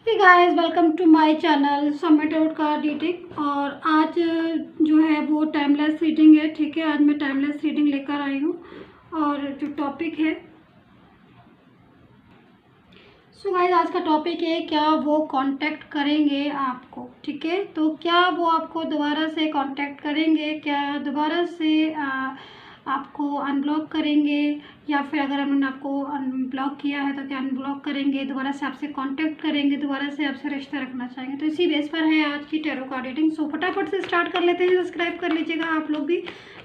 Hey guys, welcome to my channel समेटोड का reading. और आज जो है वो टाइमलेस रीडिंग है। ठीक है, आज मैं टाइमलेस रीडिंग लेकर आई हूँ और जो टॉपिक है गाइस, आज का टॉपिक है क्या वो कांटेक्ट करेंगे आपको। ठीक है, तो क्या वो आपको दोबारा से कांटेक्ट करेंगे, क्या दोबारा से आपको अनब्लॉक करेंगे, या फिर अगर उन्होंने आपको अनब्लॉक किया है तो क्या अनब्लॉक करेंगे, दोबारा से आपसे कांटेक्ट करेंगे, दोबारा से आपसे रिश्ता रखना चाहेंगे। तो इसी बेस पर है आज की टैरो कार्ड रीडिंग। सो फटाफट से स्टार्ट कर लेते हैं। सब्सक्राइब कर लीजिएगा, आप लोग भी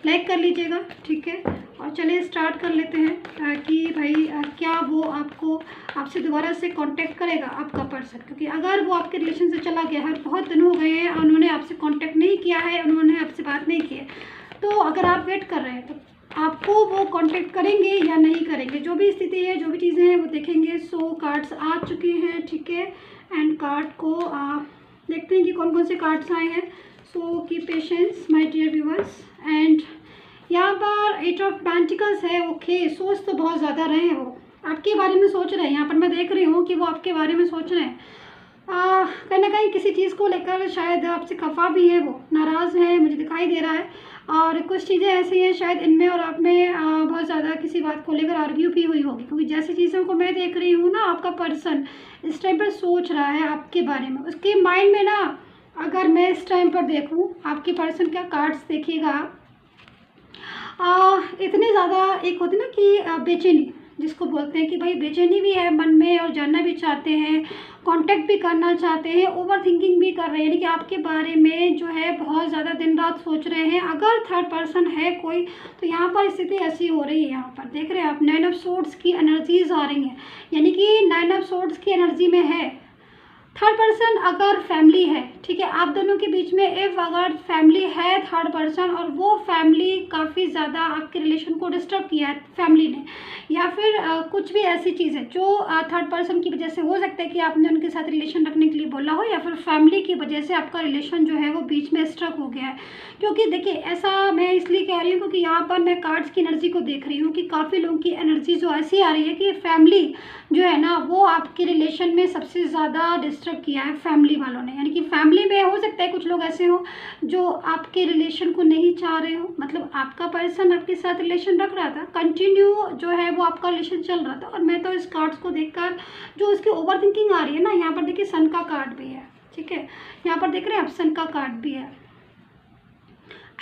लाइक कर लीजिएगा। ठीक है, और चलिए स्टार्ट कर लेते हैं कि भाई क्या वो आपसे दोबारा से कांटेक्ट करेगा आपका पर्सन। क्योंकि अगर वो आपके रिलेशन से चला गया है, बहुत दिन हो गए हैं, उन्होंने आपसे कांटेक्ट नहीं किया है, उन्होंने आपसे बात नहीं की है, तो अगर आप वेट कर रहे हैं तो आपको वो कांटेक्ट करेंगे या नहीं करेंगे। जो भी स्थिति है, जो भी चीज़ें हैं वो देखेंगे। सो कार्ड्स आ चुके हैं। ठीक है, एंड कार्ड को देखते हैं कि कौन कौन से कार्ड्स आए हैं। So keep patience my dear viewers. And यहाँ पर 8 ऑफ पेंटिकल्स है। ओके, सोच तो बहुत ज़्यादा रहे हैं, वो आपके बारे में सोच रहे हैं। यहाँ पर मैं देख रही हूँ कि वो आपके बारे में सोच रहे हैं। कहीं ना कहीं किसी चीज़ को लेकर शायद आपसे खफा भी है, वो नाराज़ है, मुझे दिखाई दे रहा है। और कुछ चीज़ें ऐसी हैं शायद इनमें और आप में बहुत ज़्यादा किसी बात को लेकर आर्ग्यू भी हुई होगी। क्योंकि जैसी चीज़ों को मैं देख रही हूँ ना, आपका पर्सन इस टाइम पर सोच रहा है आपके बारे में। उसके माइंड में ना, अगर मैं इस टाइम पर देखूँ आपके पर्सन का कार्ड्स देखिएगा, इतनी ज़्यादा एक होती ना कि बेचैनी जिसको बोलते हैं कि भाई बेचैनी भी है मन में और जानना भी चाहते हैं, कांटेक्ट भी करना चाहते हैं, ओवर थिंकिंग भी कर रहे हैं, यानी कि आपके बारे में जो है बहुत ज़्यादा दिन रात सोच रहे हैं। अगर थर्ड पर्सन है कोई, तो यहाँ पर स्थिति ऐसी हो रही है। यहाँ पर देख रहे हैं आप 9 ऑफ सोर्ड्स की एनर्जीज आ रही हैं, यानी कि 9 ऑफ सोर्ड्स की एनर्जी में है थर्ड पर्सन। अगर फैमिली है, ठीक है, आप दोनों के बीच में इफ अगर फैमिली है थर्ड पर्सन, और वो फैमिली काफ़ी ज़्यादा आपके रिलेशन को डिस्टर्ब किया है फैमिली ने, या फिर कुछ भी ऐसी चीज़ है जो थर्ड पर्सन की वजह से हो सकता है कि आपने उनके साथ रिलेशन रखने के लिए बोला हो, या फिर फैमिली की वजह से आपका रिलेशन जो है वो बीच में स्ट्रक हो गया है। क्योंकि देखिए, ऐसा मैं इसलिए कह रही हूँ क्योंकि यहाँ पर मैं कार्ड्स की एनर्जी को देख रही हूँ कि काफ़ी लोगों की एनर्जी जो ऐसी आ रही है कि फैमिली जो है ना, वो आपके रिलेशन में सबसे ज़्यादा डिस्टर्ब किया है फैमिली वालों ने। यानी कि फैमिली में हो सकता है कुछ लोग ऐसे हो जो आपके रिलेशन को नहीं चाह रहे हो, मतलब आपका पर्सन आपके साथ रिलेशन रख रहा था, कंटिन्यू जो है वो आपका रिलेशन चल रहा था। और मैं तो इस कार्ड्स को देखकर जो उसकी ओवर थिंकिंग आ रही है ना, यहाँ पर देखिए सन का कार्ड भी है। ठीक है, यहाँ पर देख रहे हैं आप सन का कार्ड भी है।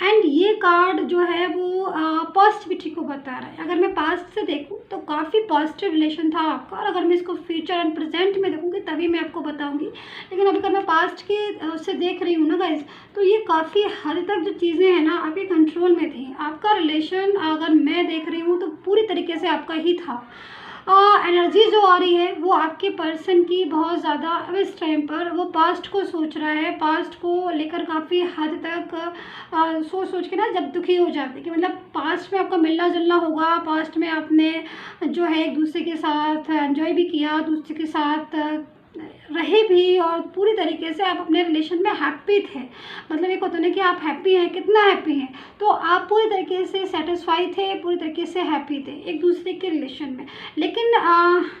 एंड ये कार्ड जो है वो पॉजिटिविटी को बता रहा है। अगर मैं पास्ट से देखूं तो काफ़ी पॉजिटिव रिलेशन था आपका, और अगर मैं इसको फ्यूचर एंड प्रेजेंट में देखूंगी तभी मैं आपको बताऊंगी। लेकिन अभी अगर मैं पास्ट के से देख रही हूँ ना गाइस, तो ये काफ़ी हद तक जो चीज़ें हैं ना आपके कंट्रोल में थी। आपका रिलेशन अगर मैं देख रही हूँ तो पूरी तरीके से आपका ही था। एनर्जी जो आ रही है वो आपके पर्सन की बहुत ज़्यादा अब इस टाइम पर वो पास्ट को सोच रहा है, पास्ट को लेकर काफ़ी हद तक सोच सोच के ना जब दुखी हो जाते कि मतलब पास्ट में आपका मिलना जुलना होगा, पास्ट में आपने जो है एक दूसरे के साथ एंजॉय भी किया, दूसरे के साथ रहे भी, और पूरी तरीके से आप अपने रिलेशन में हैप्पी थे। मतलब एक होता है ना कि आप हैप्पी हैं, कितना हैप्पी हैं, तो आप पूरी तरीके से सेटिस्फाई थे, पूरी तरीके से हैप्पी थे एक दूसरे के रिलेशन में। लेकिन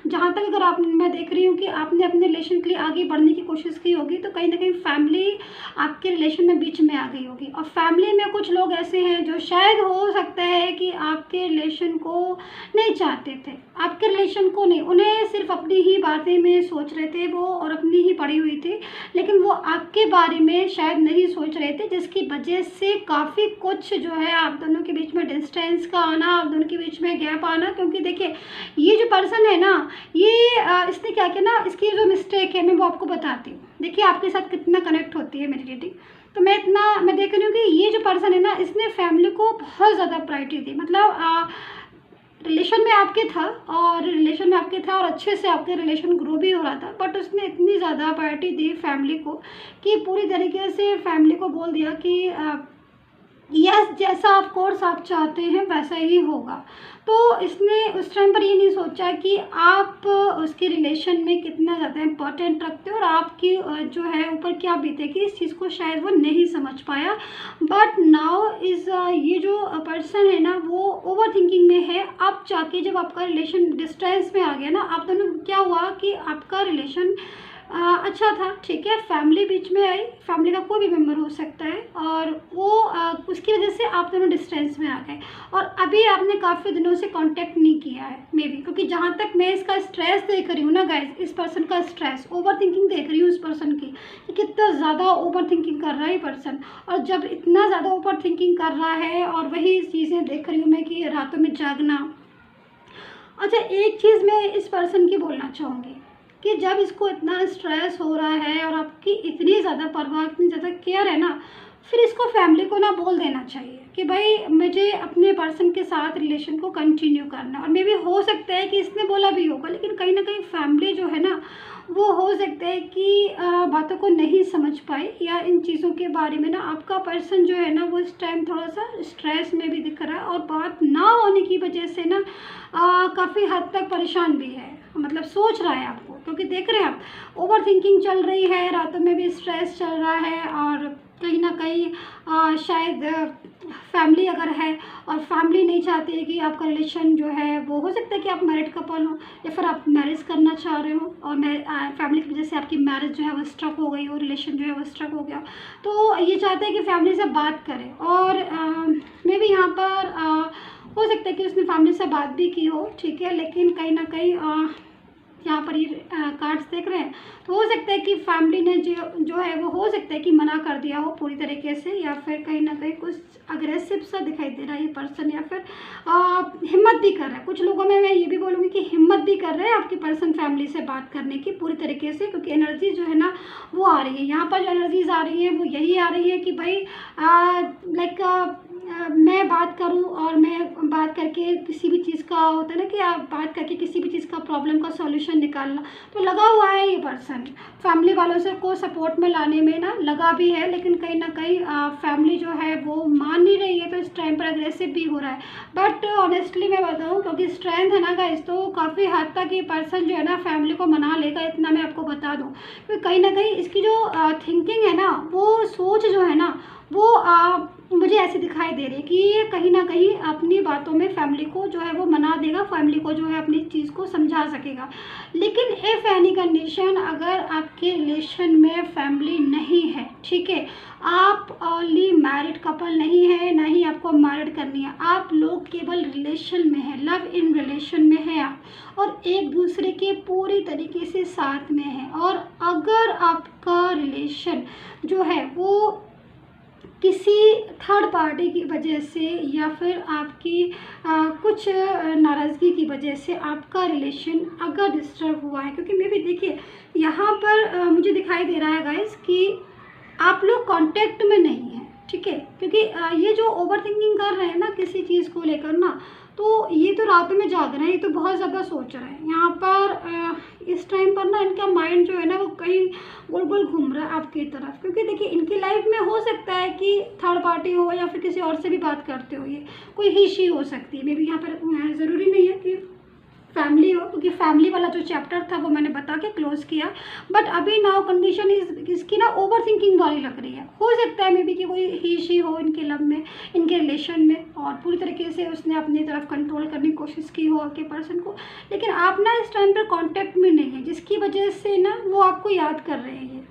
जहाँ तक अगर मैं देख रही हूँ कि आपने अपने रिलेशन के लिए आगे बढ़ने की कोशिश की होगी, तो कहीं ना कहीं फैमिली आपके रिलेशन में बीच में आ गई होगी। और फैमिली में कुछ लोग ऐसे हैं जो शायद हो सकता है कि आपके रिलेशन को नहीं चाहते थे, आपके रिलेशन को नहीं, उन्हें सिर्फ अपनी ही बातें में सोच रहे थे वो, और अपनी ही पड़ी हुई थी, लेकिन वो आपके बारे में शायद नहीं सोच रहे थे, जिसकी वजह से काफ़ी कुछ जो है आप दोनों के बीच में डिस्टेंस का आना, आप दोनों के बीच में गैप आना। क्योंकि देखिए, ये जो पर्सन है ना, ये इसने क्या किया ना, इसकी जो मिस्टेक है मैं वो आपको बताती हूँ। देखिए आपके साथ कितना कनेक्ट होती है मेरी रीडिंग। तो मैं देख रही हूँ कि ये जो पर्सन है ना, इसने फैमिली को बहुत ज़्यादा प्रायोरिटी दी। मतलब रिलेशन में आपके था, और रिलेशन में आपके था और अच्छे से आपके रिलेशन ग्रो भी हो रहा था, बट उसने इतनी ज़्यादा प्रायोरिटी दी फैमिली को कि पूरी तरीके से फैमिली को बोल दिया कि यस, जैसा आप कोर्स आप चाहते हैं वैसा ही होगा। तो इसने उस टाइम पर ये नहीं सोचा कि आप उसके रिलेशन में कितना ज़्यादा इम्पोर्टेंट रखते हो, और आपकी जो है ऊपर क्या बीतेगी, इस चीज़ को शायद वो नहीं समझ पाया। बट नाउ इज़ ये जो पर्सन है ना, वो ओवर थिंकिंग में है। अब जाके जब आपका रिलेशन डिस्टेंस में आ गया ना, आप दोनों क्या हुआ कि आपका रिलेशन अच्छा था, ठीक है, फैमिली बीच में आई, फैमिली का कोई भी मेंबर हो सकता है, और वो उसकी वजह से आप दोनों डिस्टेंस में आ गए, और अभी आपने काफ़ी दिनों से कांटेक्ट नहीं किया है मे बी, क्योंकि जहाँ तक मैं इसका स्ट्रेस देख रही हूँ ना गाइस, इस पर्सन का स्ट्रेस, ओवर थिंकिंग देख रही हूँ इस पर्सन की, कि कितना ज़्यादा ओवर थिंकिंग कर रहा है ये पर्सन। और जब इतना ज़्यादा ओवर थिंकिंग कर रहा है, और वही चीज़ें देख रही हूँ मैं कि रातों में जागना। अच्छा, एक चीज़ मैं इस पर्सन की बोलना चाहूँगी कि जब इसको इतना स्ट्रेस हो रहा है और आपकी इतनी ज़्यादा परवाह, इतनी ज़्यादा केयर है ना, फिर इसको फैमिली को ना बोल देना चाहिए कि भाई मुझे अपने पर्सन के साथ रिलेशन को कंटिन्यू करना है। और मे भी हो सकता है कि इसने बोला भी होगा, लेकिन कहीं ना कहीं फैमिली जो है ना, वो हो सकता है कि बातों को नहीं समझ पाए, या इन चीज़ों के बारे में ना आपका पर्सन जो है ना, वो इस टाइम थोड़ा सा स्ट्रेस में भी दिख रहा है, और बात ना होने की वजह से ना काफ़ी हद तक परेशान भी है, मतलब सोच रहा है आपको, क्योंकि देख रहे हैं आप, ओवर थिंकिंग चल रही है, रातों में भी स्ट्रेस चल रहा है, और कहीं ना कहीं शायद फैमिली अगर है, और फैमिली नहीं चाहती है कि आपका रिलेशन जो है, वो हो सकता है कि आप मैरिड कपल हो, या फिर आप मैरिज करना चाह रहे हो, और फैमिली की वजह से आपकी मैरिज जो है वो स्ट्रक हो गई हो, रिलेशन जो है वो स्ट्रक हो गया, तो ये चाहते हैं कि फैमिली से बात करें। और मे भी यहाँ पर हो सकता है कि उसने फैमिली से बात भी की हो, ठीक है, लेकिन कहीं ना कहीं यहाँ पर ये कार्ड्स देख रहे हैं, तो हो सकता है कि फैमिली ने जो है वो हो सकता है कि मना कर दिया हो पूरी तरीके से, या फिर कहीं ना कहीं कुछ अग्रेसिव सा दिखाई दे रहा है ये पर्सन, या फिर हिम्मत भी कर रहा है। कुछ लोगों में मैं ये भी बोलूँगी कि हिम्मत भी कर रहे हैं आपकी पर्सन फैमिली से बात करने की पूरी तरीके से, क्योंकि एनर्जी जो है ना वो आ रही है यहाँ पर, जो एनर्जीज आ रही है वो यही आ रही है कि भाई लाइक मैं बात करूं, और मैं बात करके किसी भी चीज़ का होता है ना कि आप बात करके किसी भी चीज़ का प्रॉब्लम का सॉल्यूशन निकालना, तो लगा हुआ है ये पर्सन फैमिली वालों से को सपोर्ट में लाने में ना, लगा भी है, लेकिन कहीं ना कहीं फैमिली जो है वो मान नहीं रही है, तो इस टाइम पर अग्रेसिव भी हो रहा है। बट ऑनेस्टली मैं बताऊँ, क्योंकि स्ट्रेंथ है ना गाइस, तो काफ़ी हद तक ये पर्सन जो है ना फैमिली को मना लेगा, इतना मैं आपको बता दूँ, क्योंकि कहीं ना कहीं इसकी जो थिंकिंग है ना, वो सोच जो है ना, वो मुझे ऐसी दिखाई दे रही है कि ये कहीं ना कहीं अपनी बातों में फैमिली को जो है वो मना देगा, फैमिली को जो है अपनी चीज़ को समझा सकेगा। लेकिन इफ़ एनी कंडीशन, अगर आपके रिलेशन में फैमिली नहीं है, ठीक है, आप ओनली मैरिड कपल नहीं है, ना ही आपको मैरिड करनी है, आप लोग केवल रिलेशन में है, लव इन रिलेशन में है आप, और एक दूसरे के पूरी तरीके से साथ में है, और अगर आपका रिलेशन जो है वो किसी थर्ड पार्टी की वजह से, या फिर आपकी कुछ नाराज़गी की वजह से आपका रिलेशन अगर डिस्टर्ब हुआ है, क्योंकि मे भी देखिए यहाँ पर मुझे दिखाई दे रहा है गाइस कि आप लोग कांटेक्ट में नहीं हैं, ठीक है, क्योंकि ये जो ओवर थिंकिंग कर रहे हैं ना किसी चीज़ को लेकर ना, तो ये तो रात में जाग रहे हैं, ये तो बहुत ज़्यादा सोच रहे हैं यहाँ पर। इस टाइम पर ना इनका माइंड जो है ना वो कहीं गोल गोल घूम रहा है आपकी तरफ, क्योंकि देखिए इनकी लाइफ में हो सकता है कि थर्ड पार्टी हो, या फिर किसी और से भी बात करते हो, ये कोई ही शी हो सकती है, मे भी यहाँ पर ज़रूरी नहीं है कि फैमिली हो, क्योंकि फैमिली वाला जो चैप्टर था वो मैंने बता के क्लोज़ किया। बट अभी नाउ कंडीशन इसकी ना ओवर थिंकिंग वाली लग रही है, हो सकता है मे बी कि कोई ही शी हो इनके लव में, इनके रिलेशन में, और पूरी तरीके से उसने अपनी तरफ कंट्रोल करने की कोशिश की हो आपके पर्सन को, लेकिन आप ना इस टाइम पर कॉन्टेक्ट में नहीं है, जिसकी वजह से ना वो आपको याद कर रहे हैं।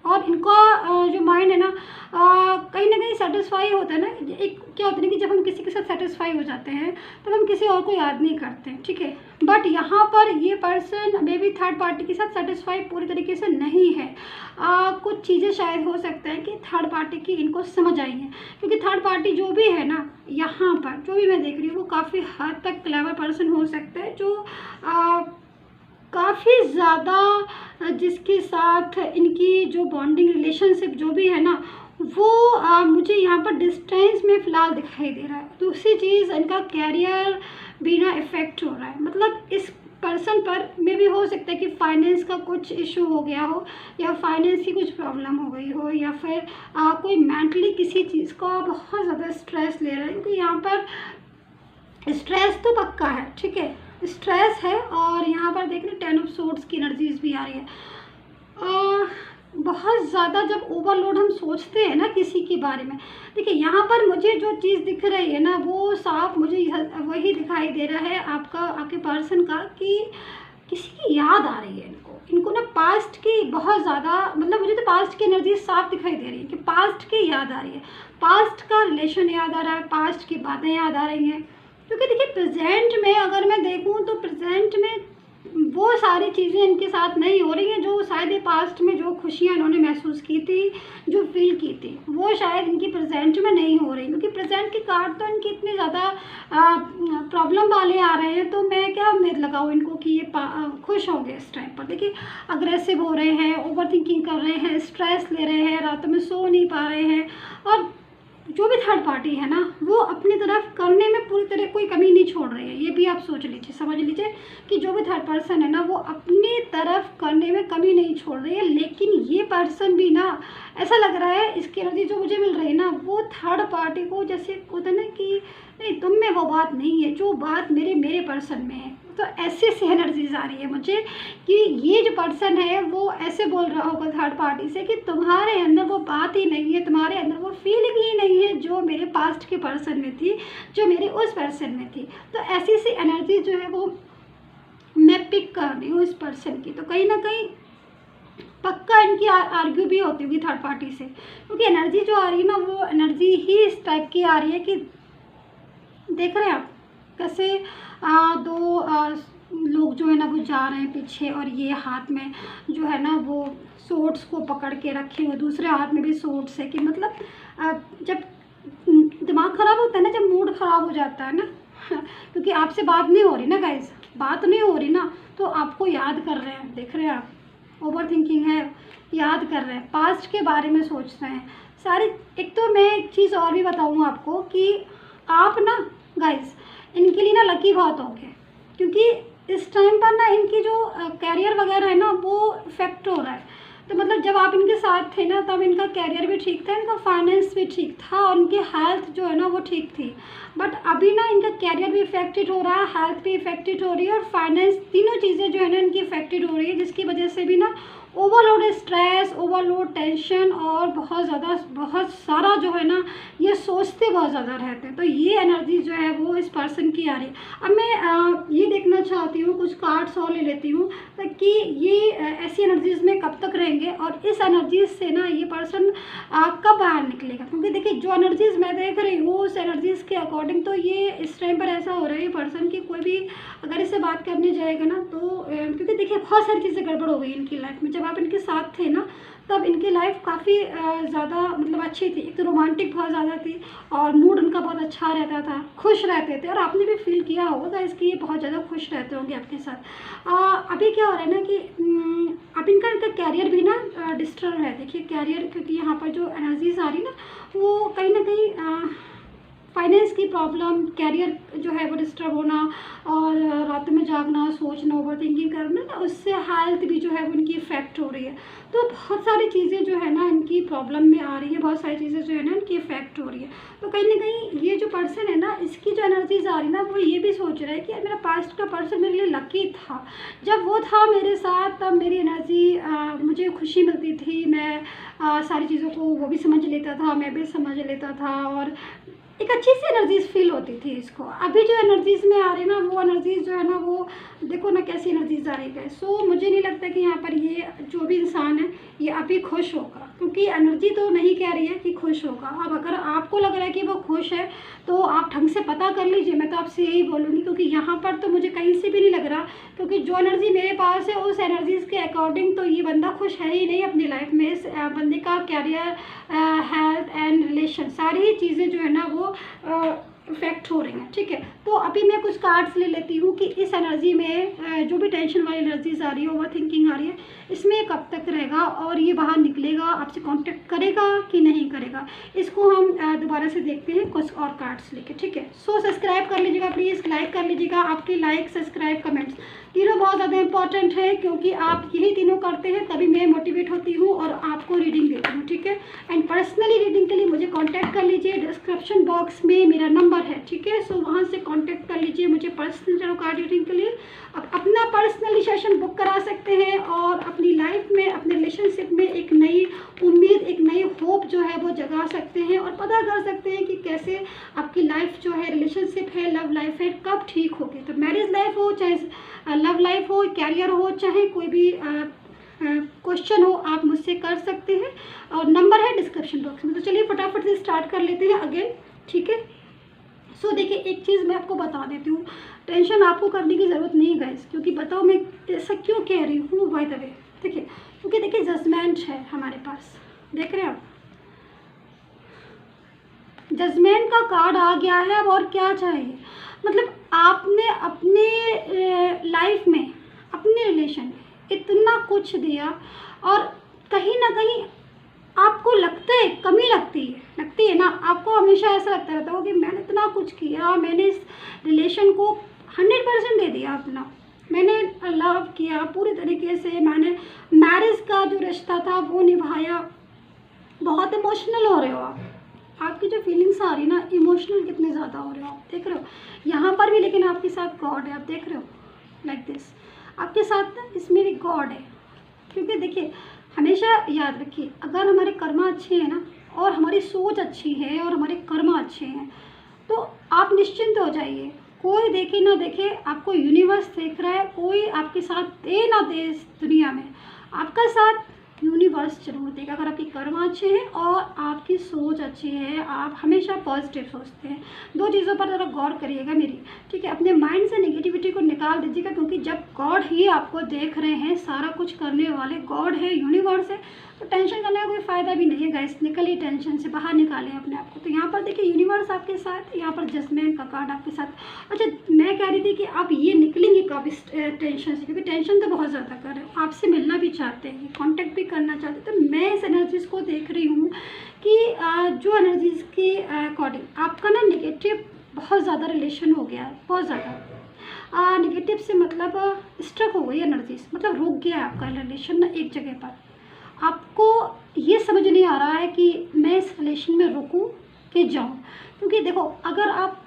और इनका जो माइंड है ना कहीं ना कहीं सेटिस्फाई होता है ना, एक क्या होता है ना कि जब हम किसी के साथ सेटिस्फाई हो जाते हैं तब हम किसी और को याद नहीं करते, ठीक है। बट यहाँ पर ये person may be third party के साथ सेटिस्फाई पूरी तरीके से नहीं है। कुछ चीज़ें शायद हो सकता है कि थर्ड पार्टी की इनको समझ आई हैं, क्योंकि थर्ड पार्टी जो भी है ना यहाँ पर जो भी मैं देख रही हूँ वो काफ़ी हद तक क्लेवर पर्सन हो सकता है, जो काफ़ी ज़्यादा जिसके साथ इनकी जो बॉन्डिंग रिलेशनशिप जो भी है ना वो मुझे यहाँ पर डिस्टेंस में फ़िलहाल दिखाई दे रहा है। दूसरी चीज़, इनका कैरियर भी ना इफ़ेक्ट हो रहा है, मतलब इस पर्सन पर में भी हो सकता है कि फाइनेंस का कुछ इशू हो गया हो, या फाइनेंस की कुछ प्रॉब्लम हो गई हो, या फिर कोई मेंटली किसी चीज़ का बहुत ज़्यादा स्ट्रेस ले रहा है, क्योंकि यहाँ पर स्ट्रेस तो पक्का है, ठीक है, स्ट्रेस है। और यहाँ पर देख रहे 10 ऑफ सोर्ड्स की एनर्जीज भी आ रही है। बहुत ज़्यादा जब ओवरलोड हम सोचते हैं ना किसी के बारे में, देखिए यहाँ पर मुझे जो चीज़ दिख रही है ना वो साफ मुझे वही दिखाई दे रहा है आपके पर्सन का, कि किसी की याद आ रही है इनको, इनको ना पास्ट की बहुत ज़्यादा, मतलब मुझे तो पास्ट की एनर्जी साफ दिखाई दे रही है कि पास्ट की याद आ रही है, पास्ट का रिलेशन याद आ रहा है, पास्ट की बातें याद आ रही हैं। क्योंकि देखिए प्रेजेंट में अगर मैं देखूं तो प्रेजेंट में वो सारी चीज़ें इनके साथ नहीं हो रही हैं जो शायद ये पास्ट में जो खुशियाँ इन्होंने महसूस की थी, जो फील की थी, वो शायद इनकी प्रेजेंट में नहीं हो रही। क्योंकि प्रेजेंट की कार्ड तो इनकी इतनी ज़्यादा प्रॉब्लम वाले आ रहे हैं, तो मैं क्या उम्मीद लगाऊँ इनको कि ये खुश होंगे इस टाइम पर। देखिए अग्रेसिव हो रहे हैं, ओवर थिंकिंग कर रहे हैं, स्ट्रेस ले रहे हैं, रातों में सो नहीं पा रहे हैं, और जो भी थर्ड पार्टी है ना वो अपनी तरफ करने में पूरी तरह कोई कमी नहीं छोड़ रही है। ये भी आप सोच लीजिए, समझ लीजिए कि जो भी थर्ड पर्सन है ना वो अपनी तरफ करने में कमी नहीं छोड़ रही है। लेकिन ये पर्सन भी ना, ऐसा लग रहा है इसकी एनर्जी जो मुझे मिल रही है ना, वो थर्ड पार्टी को जैसे होता है ना कि नहीं तुम में वो बात नहीं है जो बात मेरे पर्सन में है। तो ऐसे से एनर्जीज आ रही है मुझे कि ये जो पर्सन है वो ऐसे बोल रहा होगा थर्ड पार्टी से कि तुम्हारे अंदर वो बात ही नहीं है, तुम्हारे अंदर वो फीलिंग ही नहीं है जो मेरे पास्ट के पर्सन में थी, जो मेरे उस पर्सन में थी। तो ऐसी सी एनर्जी जो है वो मैं पिक कर रही हूँ इस पर्सन की। तो कहीं ना कहीं पक्का इनकी आर्ग्यू भी होती होगी थर्ड पार्टी से, क्योंकि एनर्जी जो आ रही है ना वो एनर्जी ही इस टाइप की आ रही है कि देख रहे हैं आप कैसे दो लोग जो है ना वो जा रहे हैं पीछे, और ये हाथ में जो है ना वो सोर्ड्स को पकड़ के रखे हुए, दूसरे हाथ में भी सोर्ड्स है। कि मतलब जब दिमाग ख़राब होता है ना, जब मूड ख़राब हो जाता है ना क्योंकि आपसे बात नहीं हो रही ना गाइस, बात नहीं हो रही ना, तो आपको याद कर रहे हैं, देख रहे हैं आप, ओवर थिंकिंग है, याद कर रहे हैं, पास्ट के बारे में सोच रहे हैं सारी। एक तो मैं एक चीज़ और भी बताऊँ आपको कि आप ना गाइस इनके लिए ना लकी बहुत होंगे, क्योंकि इस टाइम पर ना इनकी जो कैरियर वगैरह है ना वो इफेक्ट हो रहा है। तो मतलब जब आप इनके साथ थे ना तब इनका कैरियर भी ठीक था, इनका फाइनेंस भी ठीक था, और इनकी हेल्थ जो है ना वो ठीक थी। बट अभी ना इनका कैरियर भी इफेक्टेड हो रहा है, हेल्थ भी इफेक्टेड हो रही है, और फाइनेंस, तीनों चीज़ें जो है ना इनकी इफेक्टेड हो रही है, जिसकी वजह से भी ना ओवरलोड स्ट्रेस, ओवरलोड टेंशन, और बहुत सारा जो है ना ये सोचते बहुत ज़्यादा रहते हैं। तो ये एनर्जी जो है वो इस पर्सन की आ रही है। अब मैं ये देखना चाहती हूँ, कुछ कार्ड्स और ले लेती हूँ कि ये ऐसी एनर्जीज में कब तक रहेंगे, और इस एनर्जीज से ना ये पर्सन कब बाहर निकलेगा। क्योंकि देखिए जो एनर्जीज मैं देख रही हूँ उस एनर्जीज के अकॉर्डिंग तो ये इस टाइम पर ऐसा हो रहा है पर्सन की, कोई भी अगर इससे बात करने जाएगा ना तो क्योंकि देखिए बहुत सारी चीज़ें गड़बड़ हो गई इनकी लाइफ में। जब आप इनके साथ थे ना तब इनकी लाइफ काफ़ी ज़्यादा मतलब अच्छी थी, एक तो रोमांटिक बहुत ज़्यादा थी, और मूड उनका बहुत अच्छा रहता था, खुश रहते थे, और आपने भी फील किया होगा तो इसकी बहुत ज़्यादा खुश रहते होंगे आपके साथ। अभी क्या हो रहा है ना कि अब इनका कैरियर भी ना डिस्टर्ब है। देखिए कैरियर, क्योंकि यहाँ पर जो एनर्जीज आ रही ना वो कहीं ना कहीं फाइनेंस की प्रॉब्लम, कैरियर जो है वो डिस्टर्ब होना, और रात में जागना, सोचना, ओवर थिंकिंग करना ना, उससे हेल्थ भी जो है वो इनकी इफेक्ट हो रही है। तो बहुत सारी चीज़ें जो है ना इनकी प्रॉब्लम में आ रही है, बहुत सारी चीज़ें जो है ना इनकी इफेक्ट हो रही है। तो कहीं ना कहीं ये जो पर्सन है ना इसकी जो एनर्जीज आ रही है ना वो ये भी सोच रहा है कि मेरा पास्ट का पर्सन मेरे लिए लकी था, जब वो था मेरे साथ तब मेरी एनर्जी मुझे खुशी मिलती थी, मैं सारी चीज़ों को वो भी समझ लेता था, मैं भी समझ लेता था, और एक अच्छी सी एनर्जीज फील होती थी इसको। अभी जो एनर्जीज में आ रही है ना वो एनर्जीज जो है ना वो देखो ना कैसी एनर्जीज आ रही है। सो मुझे नहीं लगता कि यहाँ पर ये जो भी इंसान है ये अभी खुश होगा, क्योंकि एनर्जी तो नहीं कह रही है कि खुश होगा। अब अगर आपको लग रहा है कि वो खुश है तो आप ढंग से पता कर लीजिए, मैं तो आपसे यही बोलूँगी, क्योंकि यहाँ पर तो मुझे कहीं से भी नहीं लग रहा, क्योंकि जो एनर्जी मेरे पास है उस एनर्जीज के अकॉर्डिंग तो ये बंदा खुश है ही नहीं अपनी लाइफ में। इस बंदे का कैरियर, हेल्थ एंड रिलेशन, सारी चीज़ें जो है ना वो इफेक्ट हो रही हैं। ठीक है, तो अभी मैं कुछ कार्ड्स ले लेती हूँ कि इस एनर्जी में जो भी टेंशन वाली एनर्जीज आ रही है, ओवर थिंकिंग आ रही है, इसमें कब तक रहेगा और ये बाहर निकलेगा, आपसे कांटेक्ट करेगा कि नहीं करेगा। इसको हम दोबारा से देखते हैं कुछ और कार्ड्स लेके। ठीक है, सो सब्सक्राइब कर लीजिएगा प्लीज़, लाइक कर लीजिएगा। आपके लाइक, सब्सक्राइब, कमेंट्स तीनों बहुत ज़्यादा इंपॉर्टेंट है, क्योंकि आप यही तीनों करते हैं तभी मैं मोटिवेट होती हूँ और आपको रीडिंग देती हूँ। ठीक है, एंड पर्सनली रीडिंग के लिए मुझे कांटेक्ट कर लीजिए, डिस्क्रिप्शन बॉक्स में मेरा नंबर है। ठीक है, सो वहाँ से कांटेक्ट कर लीजिए मुझे पर्सनल टैरो कार्ड रीडिंग के लिए। आप अपना पर्सनली सेशन बुक करा सकते हैं और अपनी लाइफ में, अपने रिलेशनशिप में एक नई उम्मीद, एक नई होप जो है वो जगा सकते हैं, और पता कर सकते हैं कि कैसे आपकी लाइफ जो है, रिलेशनशिप है, लव लाइफ है, कब ठीक होगी। तो मैरिज लाइफ हो, चाहे लव लाइफ हो, कैरियर हो, चाहे कोई भी क्वेश्चन हो आप मुझसे कर सकते हैं, और नंबर है डिस्क्रिप्शन बॉक्स में। तो चलिए फटाफट से स्टार्ट कर लेते हैं अगेन, ठीक है। सो देखिए, एक चीज़ मैं आपको बता देती हूँ, टेंशन आपको करने की ज़रूरत नहीं है गाइस, क्योंकि बताओ मैं ऐसा क्यों कह रही हूँ बाय द वे। देखिए, क्योंकि देखिए जजमेंट है हमारे पास, देख रहे हैं आप, जजमेंट का कार्ड आ गया है। अब और क्या चाहिए, मतलब आपने अपने लाइफ में, अपने रिलेशन में इतना कुछ दिया, और कहीं ना कहीं आपको लगता है, कमी लगती है ना, आपको हमेशा ऐसा लगता रहता है कि मैंने इतना कुछ किया, मैंने इस रिलेशन को 100% दे दिया अपना, मैंने लव किया पूरी तरीके से, मैंने मैरिज का जो रिश्ता था वो निभाया। बहुत इमोशनल हो रहे हो आप, आपकी जो फीलिंग्स आ रही है ना, इमोशनल कितने ज़्यादा हो रहे हो आप, देख रहे हो यहाँ पर भी। लेकिन आपके साथ गॉड है, आप देख रहे हो लाइक दिस, आपके साथ ना इसमें भी गॉड है। क्योंकि देखिए, हमेशा याद रखिए, अगर हमारे कर्म अच्छे हैं ना, और हमारी सोच अच्छी है, और हमारे कर्म अच्छे हैं, तो आप निश्चिंत हो जाइए। कोई देखे ना देखे, आपको यूनिवर्स देख रहा है, कोई आपके साथ दे ना दे इस दुनिया में, आपका साथ यूनिवर्स जरूर देगा। अगर आपके कर्म अच्छे हैं और आपकी सोच अच्छी है, आप हमेशा पॉजिटिव सोचते हैं। दो चीज़ों पर ज़रा गौर करिएगा मेरी, ठीक है। अपने माइंड से नेगेटिविटी को निकाल दीजिएगा, क्योंकि जब गॉड ही आपको देख रहे हैं, सारा कुछ करने वाले गॉड है, यूनिवर्स है, तो टेंशन करने का कोई फ़ायदा भी नहीं है गाइस। निकलिए टेंशन से, बाहर निकालें अपने आप को। तो यहाँ पर देखिए यूनिवर्स आपके साथ, यहाँ पर जजमेंट का कार्ड आपके साथ। अच्छा, मैं कह रही थी कि आप ये निकलेंगे कब इस टेंशन से, क्योंकि टेंशन तो बहुत ज़्यादा कर रहे हो, आपसे मिलना भी चाहते हैं, कॉन्टेक्ट भी करना चाहते हैं। तो मैं इस एनर्जीज़ को देख रही हूँ कि जो एनर्जीज़ के अकॉर्डिंग आपका ना नेगेटिव बहुत ज़्यादा रिलेशन हो गया है, बहुत ज़्यादा नेगेटिव से, मतलब स्ट्रक हो गई एनर्जीज, मतलब रुक गया है आपका रिलेशन ना एक जगह पर। आपको ये समझ नहीं आ रहा है कि मैं इस रिलेशन में रुकूं कि जाऊं, क्योंकि देखो, अगर आप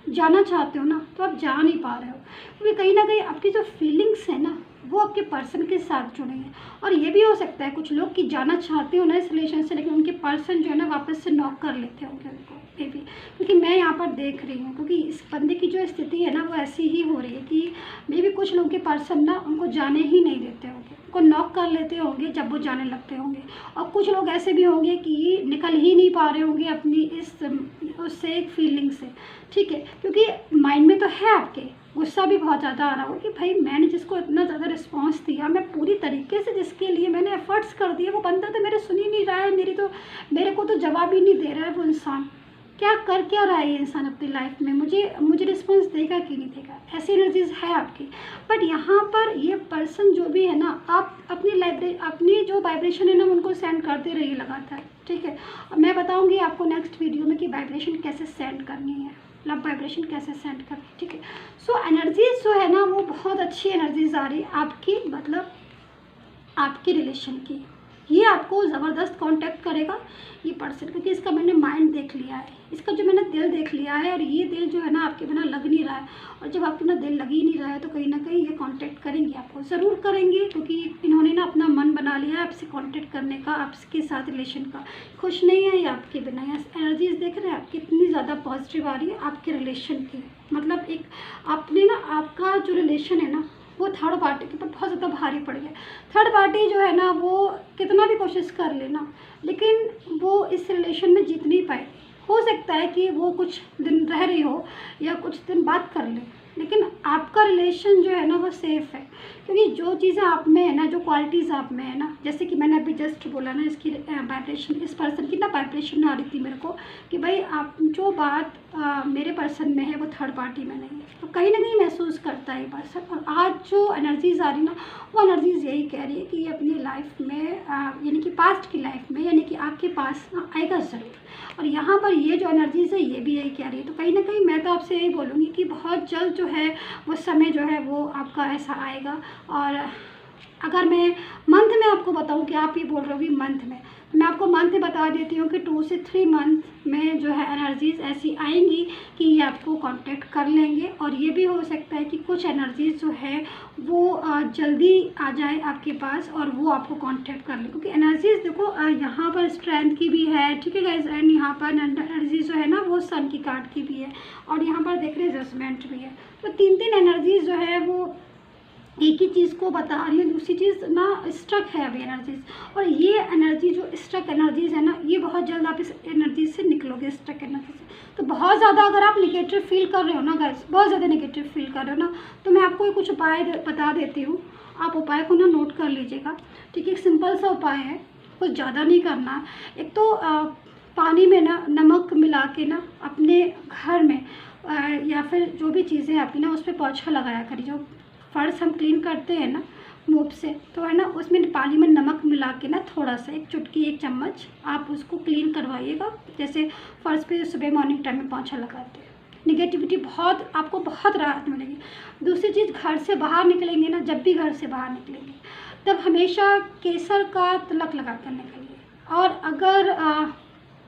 जाना चाहते हो ना, तो आप जा नहीं पा रहे हो, क्योंकि कहीं ना कहीं आपकी जो फीलिंग्स है ना, वो आपके पर्सन के साथ जुड़े हैं। और ये भी हो सकता है कुछ लोग कि जाना चाहते हो ना इस रिलेशन से, लेकिन उनके पर्सन जो है ना वापस से नॉक कर लेते होंगे उनको, मे बी। क्योंकि मैं यहाँ पर देख रही हूँ, क्योंकि इस बंदे की जो स्थिति है ना, वो ऐसी ही हो रही है कि मे बी कुछ लोगों के पर्सन ना उनको जाने ही नहीं देते होंगे, उनको नॉक कर लेते होंगे जब वो जाने लगते होंगे। और कुछ लोग ऐसे भी होंगे कि निकल ही नहीं पा रहे होंगे अपनी इस उससे, एक फीलिंग से, ठीक है। क्योंकि माइंड में तो है आपके गुस्सा भी बहुत ज़्यादा आ रहा हो कि भाई मैंने जिसको इतना ज़्यादा रिस्पांस दिया, मैं पूरी तरीके से जिसके लिए मैंने एफर्ट्स कर दिए, वो बंदा तो मेरे सुन ही नहीं रहा है, मेरे को तो जवाब ही नहीं दे रहा है वो इंसान। क्या कर क्या रहा है ये इंसान अपनी लाइफ में, मुझे रिस्पांस देगा कि नहीं देगा, ऐसी एनर्जीज है आपकी। बट यहाँ पर ये पर्सन जो भी है ना, आप अपनी जो वाइब्रेशन है ना, उनको सेंड करते रहिए लगातार, ठीक है। मैं बताऊँगी आपको नेक्स्ट वीडियो में कि वाइब्रेशन कैसे सेंड करनी है, लव वाइब्रेशन कैसे सेंड करनी है, ठीक है। सो एनर्जीज जो है ना, वो बहुत अच्छी एनर्जीज आ रही है आपकी, मतलब आपके रिलेशन की। ये आपको ज़बरदस्त कांटेक्ट करेगा ये पर्सन, क्योंकि इसका मैंने माइंड देख लिया है, इसका जो मैंने दिल देख लिया है, और ये दिल जो है ना आपके बिना लग नहीं रहा है। और जब आपके बिना दिल लग ही नहीं रहा है, तो कहीं ना कहीं ये कांटेक्ट करेंगे, आपको ज़रूर करेंगे, क्योंकि इन्होंने ना अपना मन बना लिया है आपसे कांटेक्ट करने का, आपके साथ रिलेशन का। खुश नहीं है ये आपके बिना। एनर्जीज देख रहे हैं आप कितनी ज़्यादा पॉजिटिव आ रही है आपके रिलेशन की। मतलब एक आपने ना, आपका जो रिलेशन है ना, वो थर्ड पार्टी के ऊपर बहुत ज़्यादा भारी पड़ गया। थर्ड पार्टी जो है ना, वो कितना भी कोशिश कर लेना, लेकिन वो इस रिलेशन में जीत नहीं पाएगी। हो सकता है कि वो कुछ दिन रह रही हो या कुछ दिन बात कर ले, लेकिन आपका रिलेशन जो है ना, वो सेफ़ है। क्योंकि जो चीज़ें आप में है ना, जो क्वालिटीज़ आप में है ना, जैसे कि मैंने अभी जस्ट बोला ना, इसकी वाइब्रेशन, इस पर्सन की ना वाइब्रेशन आ रही थी मेरे को कि भाई आप जो बात मेरे पर्सन में है वो थर्ड पार्टी में नहीं है। तो कहीं ना कहीं महसूस करता है ये पर्सन। और आज जो एनर्जीज़ आ रही ना, वो एनर्जीज़ यही कह रही है कि ये अपनी लाइफ में यानी कि पास्ट की लाइफ में, यानी कि आपके पास ना आएगा ज़रूर। और यहाँ पर ये जो एनर्जीज़ है, ये भी यही कह रही है। तो कहीं ना कहीं मैं तो आपसे यही बोलूँगी कि बहुत जल्द जो है वो समय जो है वो आपका ऐसा आएगा। और अगर मैं मंथ में आपको बताऊं कि आप ये बोल रहे हो कि मंथ में, मैं आपको मंथ बता देती हूँ कि 2 से 3 मंथ में जो है एनर्जीज़ ऐसी आएंगी कि ये आपको कांटेक्ट कर लेंगे। और ये भी हो सकता है कि कुछ एनर्जीज़ जो है वो जल्दी आ जाए आपके पास और वो आपको कांटेक्ट कर ले। क्योंकि एनर्जीज़ देखो यहाँ पर स्ट्रेंथ की भी है, ठीक है गाइस, एंड यहाँ पर एनर्जी जो है ना, वो सन की कार्ड की भी है, और यहाँ पर देख रहे हैं जजमेंट भी है। तो 3 एनर्जीज़ जो है वो एक ही चीज़ को बता रही हूँ, दूसरी चीज़ ना स्ट्रक है अभी एनर्जीज, और ये एनर्जी जो स्ट्रक एनर्जीज है ना, ये बहुत जल्द आप इस एनर्जी से निकलोगे, स्ट्रक एनर्जी से। तो बहुत ज़्यादा अगर आप निगेटिव फील कर रहे हो ना गाइस, बहुत ज़्यादा निगेटिव फील कर रहे हो ना, तो मैं आपको कुछ उपाय बता देती हूँ। आप उपाय को ना नोट कर लीजिएगा, ठीक है। एक सिंपल सा उपाय है, कुछ ज़्यादा नहीं करना है। एक तो पानी में ना नमक मिला के ना अपने घर में या फिर जो भी चीज़ें आपकी ना उस पर पोंछा लगाया करिए। जो फर्श हम क्लीन करते हैं ना मोप से, तो है ना उसमें पानी में नमक मिला के ना थोड़ा सा, एक चुटकी, एक चम्मच आप उसको क्लीन करवाइएगा। जैसे फर्श पे सुबह मॉर्निंग टाइम में पोंछा लगाते हैं, निगेटिविटी बहुत, आपको बहुत राहत मिलेगी। दूसरी चीज़, घर से बाहर निकलेंगे ना, जब भी घर से बाहर निकलेंगे तब हमेशा केसर का तिलक लगा कर निकलिए। और अगर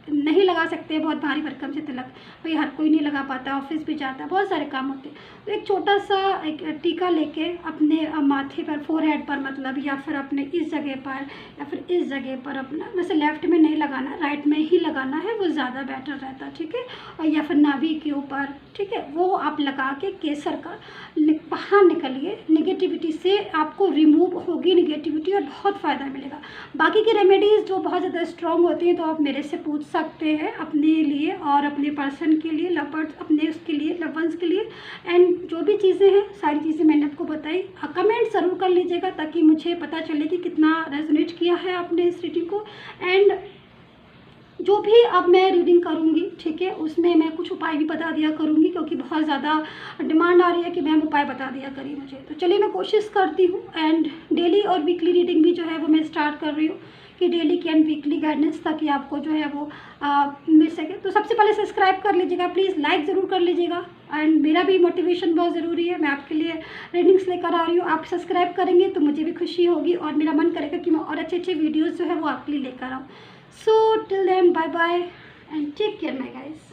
नहीं लगा सकते, बहुत भारी भरकम से तिलक भाई हर कोई नहीं लगा पाता, ऑफिस भी जाता है, बहुत सारे काम होते हैं, तो एक छोटा सा एक टीका लेके अपने माथे पर, फोरहेड पर मतलब, या फिर अपने इस जगह पर या फिर इस जगह पर अपना, वैसे लेफ्ट में नहीं लगाना, राइट में ही लगाना है, वो ज़्यादा बेटर रहता है, ठीक है। और या फिर नाभि के ऊपर, ठीक है, वो आप लगा के केसर का बाहर निकलिए। निगेटिविटी से आपको रिमूव होगी निगेटिविटी, और बहुत फ़ायदा मिलेगा। बाकी की रेमेडीज़ जो बहुत ज़्यादा स्ट्रॉन्ग होती हैं तो आप मेरे से पूछ सकते हैं अपने लिए और अपने पर्सन के लिए, लवर्स, अपने उसके लिए, लव वंस के लिए। एंड जो भी चीज़ें हैं सारी चीज़ें मैंने आपको बताई। कमेंट ज़रूर कर लीजिएगा ताकि मुझे पता चले कि कितना रेजोनेट किया है आपने इस रीडिंग को। एंड जो भी अब मैं रीडिंग करूँगी, ठीक है, उसमें मैं कुछ उपाय भी बता दिया करूँगी, क्योंकि बहुत ज़्यादा डिमांड आ रही है कि मैम उपाय बता दिया करिए मुझे। तो चलिए मैं कोशिश करती हूँ। एंड डेली और वीकली रीडिंग भी जो है वो मैं स्टार्ट कर रही हूँ कि डेली की एंड वीकली गाइडेंस ताकि आपको जो है वो मिल सके। तो सबसे पहले सब्सक्राइब कर लीजिएगा प्लीज़, लाइक ज़रूर कर लीजिएगा। एंड मेरा भी मोटिवेशन बहुत ज़रूरी है, मैं आपके लिए रीडिंग्स लेकर आ रही हूँ। आप सब्सक्राइब करेंगे तो मुझे भी खुशी होगी और मेरा मन करेगा कि मैं और अच्छे अच्छे वीडियोज़ जो है वो आपके लिए लेकर आऊँ। So till then, bye bye and take care my guys.